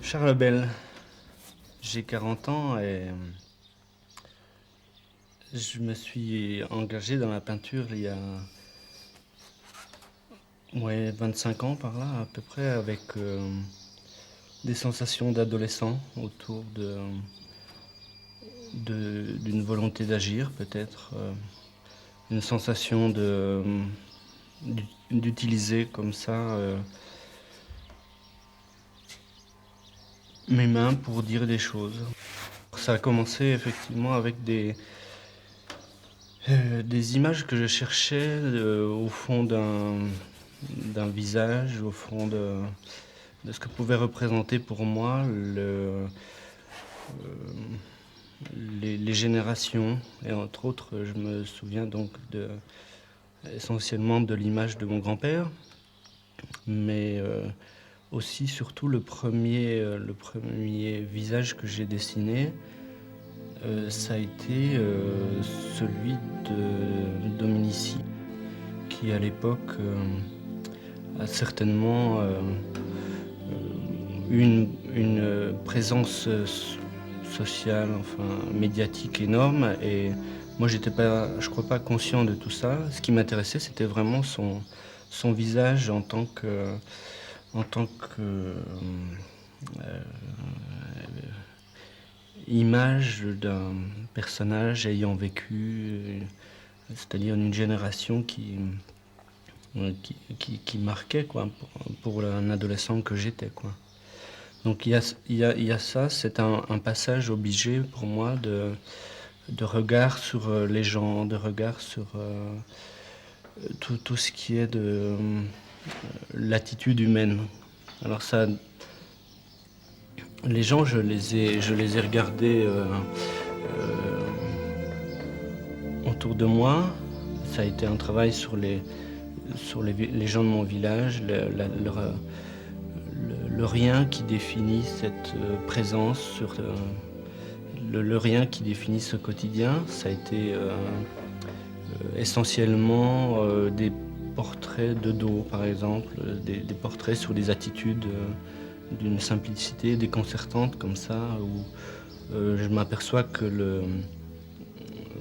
Charles Bell, j'ai 40 ans et je me suis engagé dans la peinture il y a 25 ans par là à peu près avec des sensations d'adolescent autour d'une volonté d'agir peut-être, une sensation d'utiliser comme ça mes mains pour dire des choses. Ça a commencé effectivement avec des images que je cherchais au fond d'un visage, au fond de ce que pouvait représenter pour moi les générations. Et entre autres, je me souviens donc essentiellement de l'image de mon grand-père, mais aussi surtout le premier visage que j'ai dessiné, ça a été celui de Dominici, qui à l'époque a certainement eu une présence sociale, enfin médiatique énorme. Et moi, j'étais pas, je crois pas conscient de tout ça. Ce qui m'intéressait, c'était vraiment son visage en tant que image d'un personnage ayant vécu, c'est-à-dire une génération qui marquait quoi, pour un adolescent que j'étais. Quoi. Donc il y a ça, c'est un passage obligé pour moi de regard sur les gens, de regard sur tout ce qui est de l'attitude humaine. Alors ça, les gens, je les ai regardés autour de moi. Ça a été un travail sur les gens de mon village, le rien qui définit cette présence, le rien qui définit ce quotidien. Ça a été essentiellement des portraits de dos, par exemple, des portraits sur des attitudes d'une simplicité déconcertante comme ça, où je m'aperçois que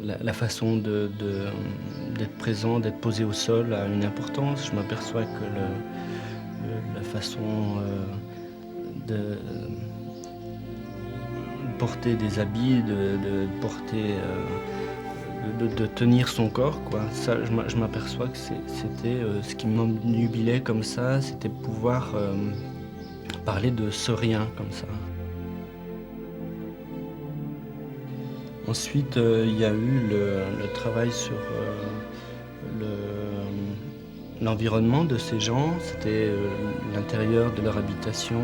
la façon d'être présent, d'être posé au sol a une importance. Je m'aperçois que la façon de porter des habits, de porter, de tenir son corps, quoi. Ça, je m'aperçois que c'était ce qui m'obnubilait comme ça, c'était pouvoir parler de ce rien comme ça. Ensuite, il y a eu le travail sur l'environnement de ces gens. C'était l'intérieur de leur habitation,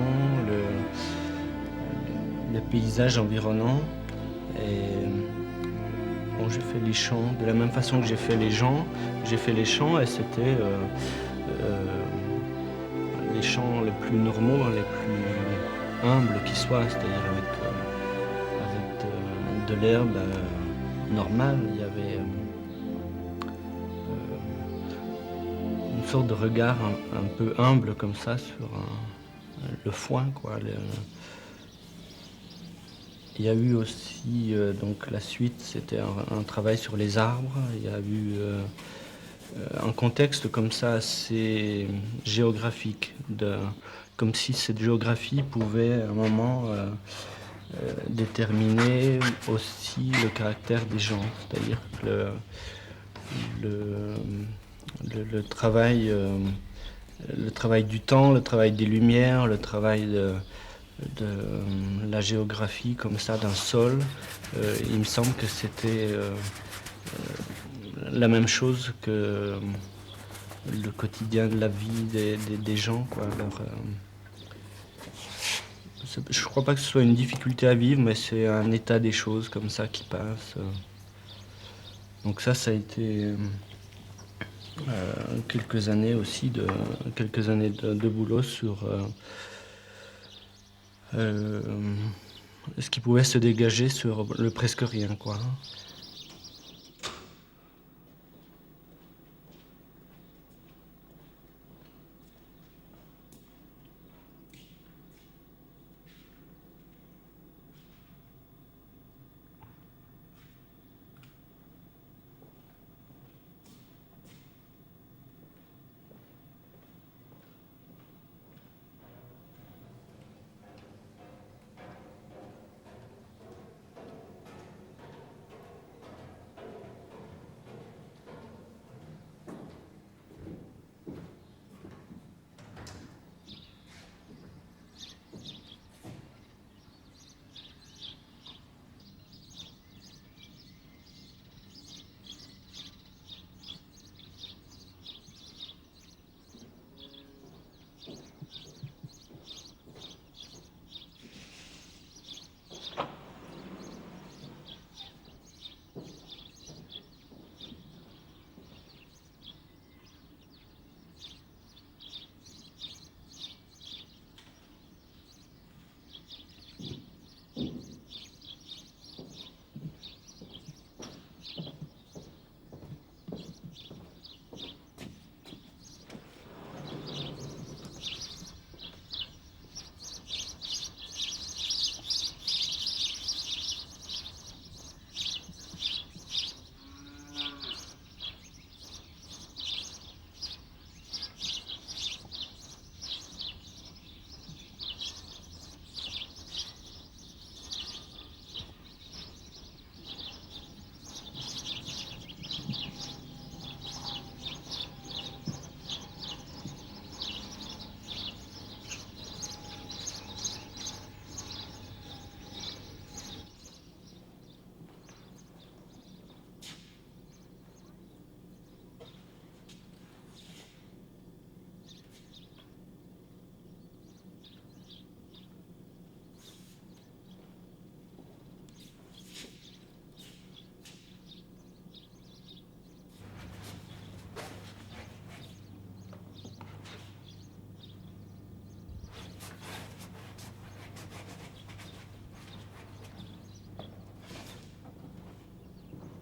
le paysage environnant. Et bon, j'ai fait les champs de la même façon que j'ai fait les gens. J'ai fait les champs et c'était euh, les champs les plus normaux, les plus humbles qui soient, c'est-à-dire avec de l'herbe normale. Il y avait une sorte de regard un peu humble comme ça sur le foin, quoi. Il y a eu aussi donc la suite, c'était un travail sur les arbres. Il y a eu un contexte comme ça assez géographique, comme si cette géographie pouvait à un moment déterminer aussi le caractère des gens, c'est-à-dire que le, le travail, le travail du temps, le travail des lumières, le travail de la géographie comme ça d'un sol, il me semble que c'était la même chose que le quotidien de la vie des gens, quoi. Je crois pas que ce soit une difficulté à vivre, mais c'est un état des choses comme ça qui passe. Donc ça a été quelques années aussi quelques années de boulot sur euh, ce qui pouvait se dégager sur le presque rien, quoi.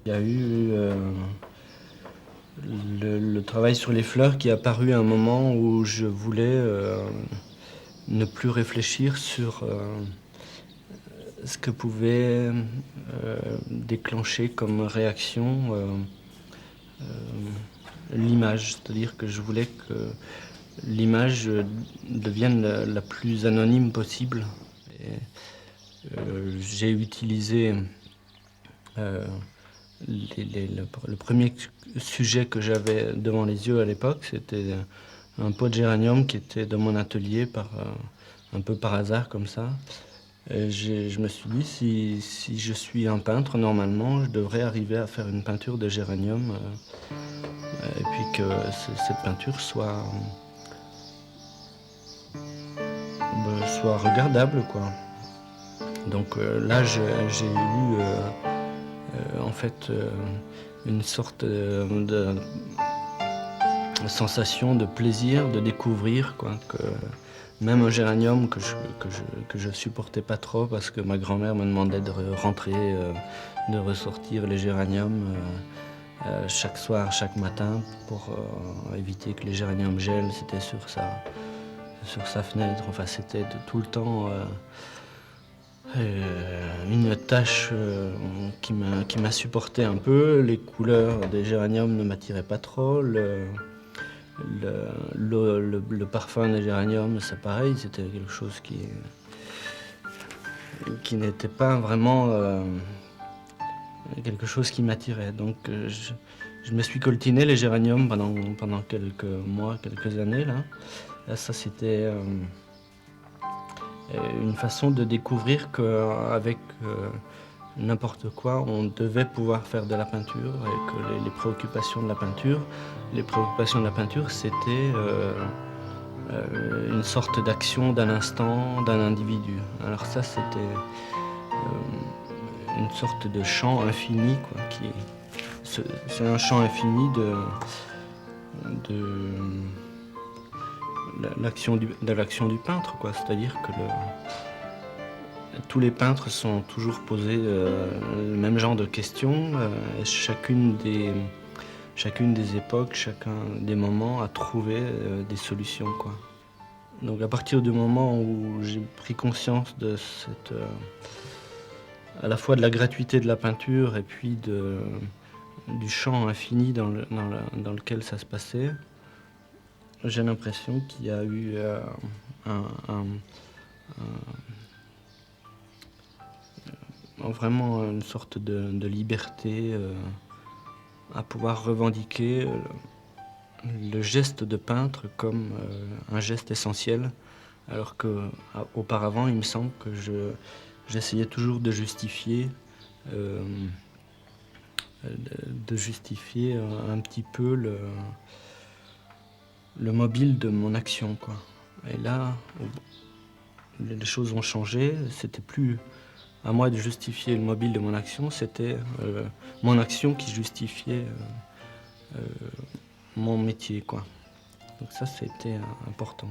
Il y a eu le travail sur les fleurs qui est apparu à un moment où je voulais ne plus réfléchir sur ce que pouvait déclencher comme réaction l'image. C'est-à-dire que je voulais que l'image devienne la plus anonyme possible. Et, j'ai utilisé le premier sujet que j'avais devant les yeux à l'époque, c'était un pot de géranium qui était dans mon atelier un peu par hasard comme ça. Et je me suis dit, si je suis un peintre, normalement, je devrais arriver à faire une peinture de géranium et puis que cette peinture soit regardable, quoi. Donc là, j'ai eu en fait une sorte de sensation de plaisir de découvrir, quoi, que même un géranium que je supportais pas trop parce que ma grand-mère me demandait de rentrer, de ressortir les géraniums chaque soir, chaque matin pour éviter que les géraniums gèlent. C'était sur sa fenêtre. Enfin, c'était tout le temps une tâche qui m'a supporté un peu. Les couleurs des géraniums ne m'attiraient pas trop. Le parfum des géraniums, c'est pareil, c'était quelque chose qui n'était pas vraiment quelque chose qui m'attirait. Donc je me suis coltiné les géraniums pendant quelques mois, quelques années là. Ça c'était une façon de découvrir qu'avec n'importe quoi, on devait pouvoir faire de la peinture et que les préoccupations de la peinture, c'était une sorte d'action d'un instant, d'un individu. Alors ça, c'était une sorte de champ infini, quoi, c'est un champ infini de l'action du peintre, quoi. C'est-à-dire que tous les peintres sont toujours posés le même genre de questions. Chacune des époques, chacun des moments a trouvé des solutions, quoi. Donc à partir du moment où j'ai pris conscience de à la fois de la gratuité de la peinture et puis du champ infini dans lequel ça se passait, j'ai l'impression qu'il y a eu vraiment une sorte de liberté à pouvoir revendiquer le geste de peintre comme un geste essentiel, alors qu'auparavant, il me semble que j'essayais toujours de justifier un petit peu le mobile de mon action, quoi. Et là, les choses ont changé. C'était plus à moi de justifier le mobile de mon action, c'était mon action qui justifiait mon métier, quoi. Donc ça, c'était important.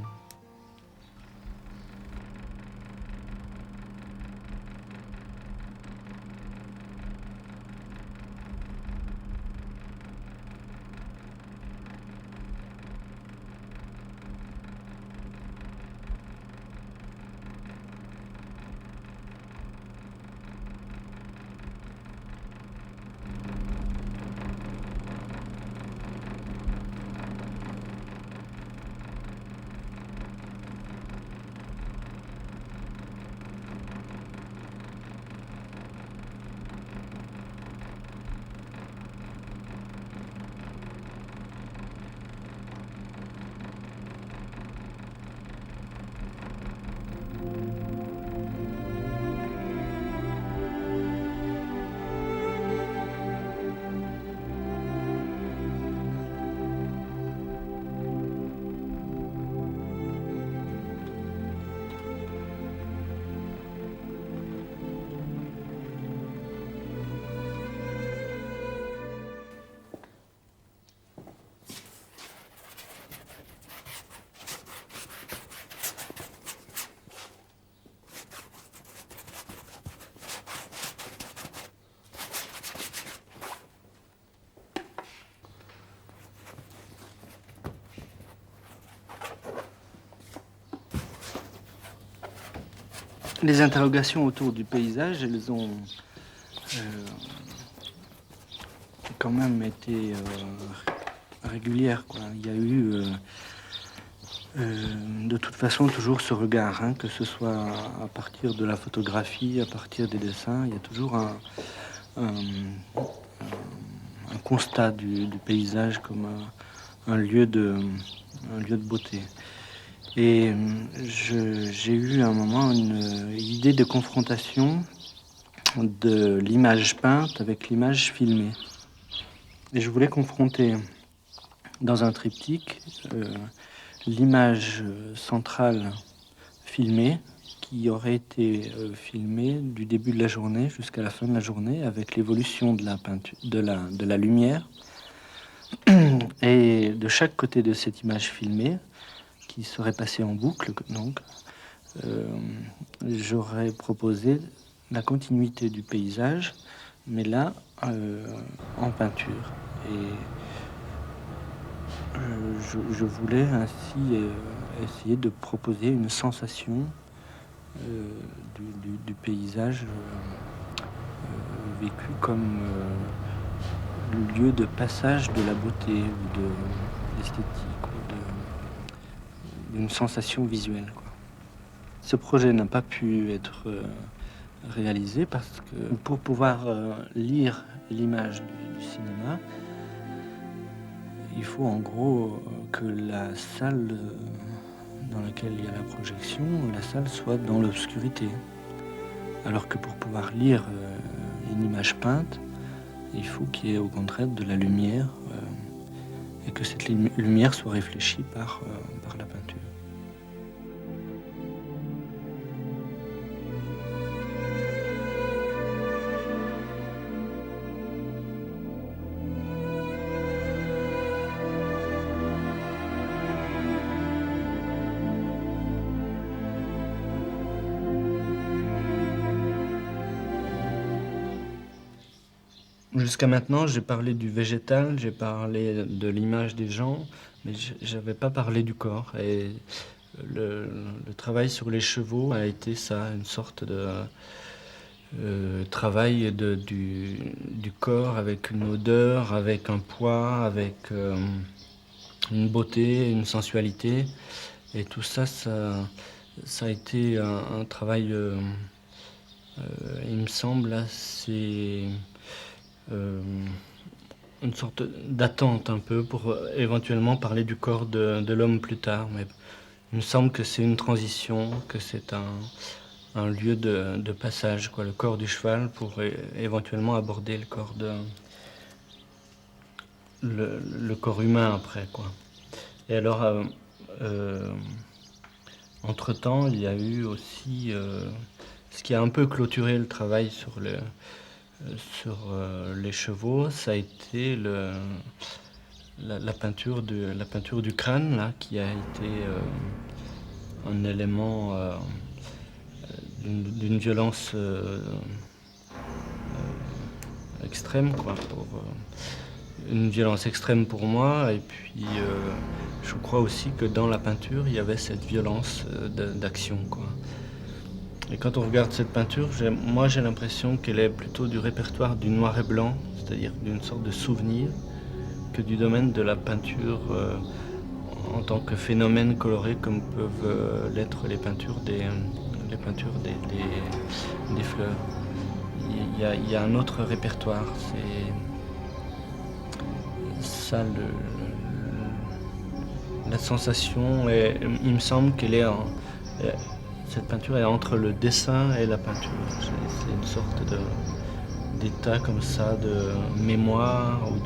Les interrogations autour du paysage, elles ont quand même été régulières, quoi. Il y a eu de toute façon toujours ce regard, hein, que ce soit à partir de la photographie, à partir des dessins, il y a toujours un, un constat du paysage comme un lieu de beauté. Et j'ai eu à un moment une idée de confrontation de l'image peinte avec l'image filmée. Et je voulais confronter dans un triptyque l'image centrale filmée qui aurait été filmée du début de la journée jusqu'à la fin de la journée avec l'évolution de la peinture, de la lumière. Et de chaque côté de cette image filmée, qui serait passée en boucle, donc, j'aurais proposé la continuité du paysage, mais là, en peinture. Et je voulais ainsi essayer de proposer une sensation du paysage vécu comme le lieu de passage de la beauté ou de l'esthétique ou d'une sensation visuelle, quoi. Ce projet n'a pas pu être réalisé parce que pour pouvoir lire l'image du cinéma, il faut en gros que la salle dans laquelle il y a la projection, la salle soit dans l'obscurité. Alors que pour pouvoir lire une image peinte, il faut qu'il y ait au contraire de la lumière et que cette lumière soit réfléchie par la peinture. Jusqu'à maintenant, j'ai parlé du végétal, j'ai parlé de l'image des gens, mais je n'avais pas parlé du corps. Et le travail sur les chevaux a été ça, une sorte de travail du corps avec une odeur, avec un poids, avec une beauté, une sensualité. Et tout ça, ça a été un travail, il me semble, assez... une sorte d'attente un peu pour éventuellement parler du corps de l'homme plus tard. Mais il me semble que c'est une transition, que c'est un lieu de passage, quoi, le corps du cheval pour éventuellement aborder le corps le corps humain après, quoi. Et alors, entre-temps, il y a eu aussi ce qui a un peu clôturé le travail sur les chevaux, ça a été la peinture du crâne, là, qui a été un élément d'une violence extrême, quoi, une violence extrême pour moi. Et puis, je crois aussi que dans la peinture, il y avait cette violence d'action, quoi. Et quand on regarde cette peinture, moi j'ai l'impression qu'elle est plutôt du répertoire du noir et blanc, c'est-à-dire d'une sorte de souvenir, que du domaine de la peinture en tant que phénomène coloré comme peuvent l'être les peintures des fleurs. Il y a un autre répertoire, c'est ça la sensation, et il me semble qu'elle est cette peinture est entre le dessin et la peinture. C'est une sorte d'état comme ça, de mémoire ou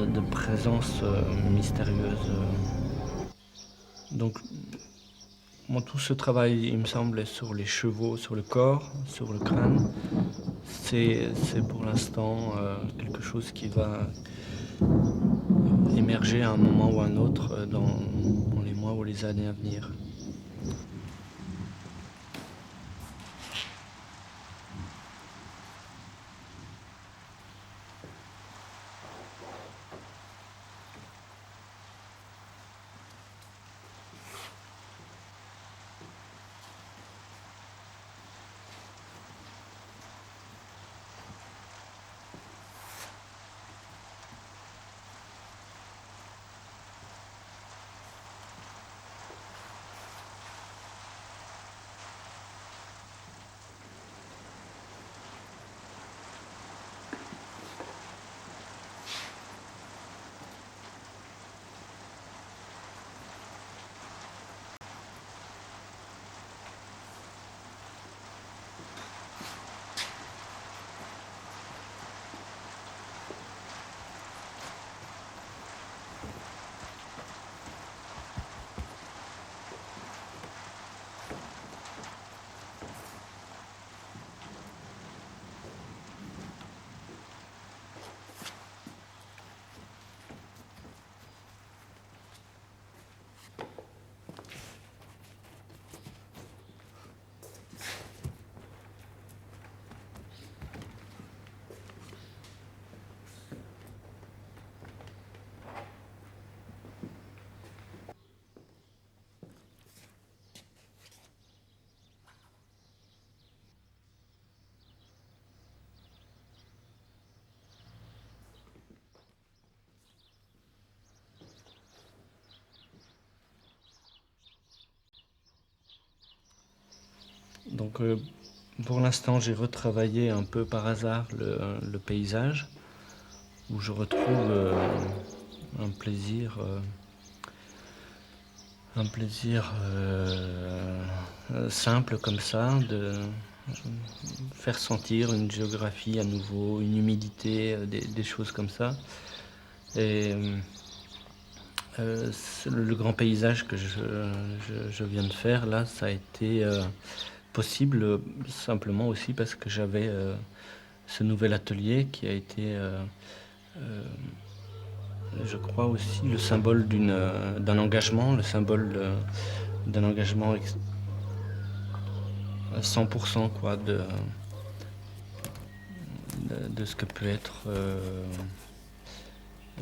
de présence mystérieuse. Donc, moi, tout ce travail, il me semble, est sur les chevaux, sur le corps, sur le crâne. C'est pour l'instant quelque chose qui va émerger à un moment ou à un autre dans les mois ou les années à venir. Donc pour l'instant, j'ai retravaillé un peu par hasard le paysage, où je retrouve un plaisir, simple comme ça, de faire sentir une géographie à nouveau, une humidité, des choses comme ça. Et le grand paysage que je viens de faire là, ça a été possible simplement aussi parce que j'avais ce nouvel atelier qui a été, je crois aussi, le symbole d'un engagement, le symbole d'un engagement à 100% quoi, de ce que peut être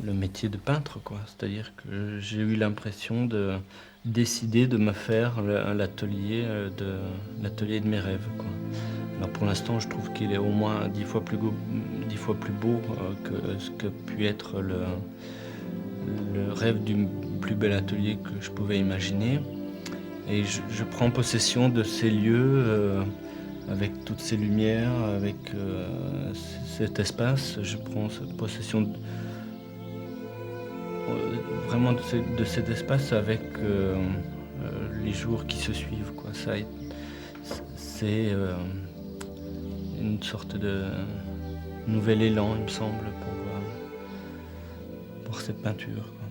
le métier de peintre, quoi. C'est-à-dire que j'ai eu l'impression de décider de me faire l'atelier de mes rêves, quoi. Alors pour l'instant, je trouve qu'il est au moins 10 fois plus beau que ce que pu être le rêve du plus bel atelier que je pouvais imaginer. Et je prends possession de ces lieux avec toutes ces lumières, avec cet espace. Je prends possession vraiment de cet espace avec les jours qui se suivent, quoi. C'est une sorte de nouvel élan, il me semble, pour cette peinture, quoi.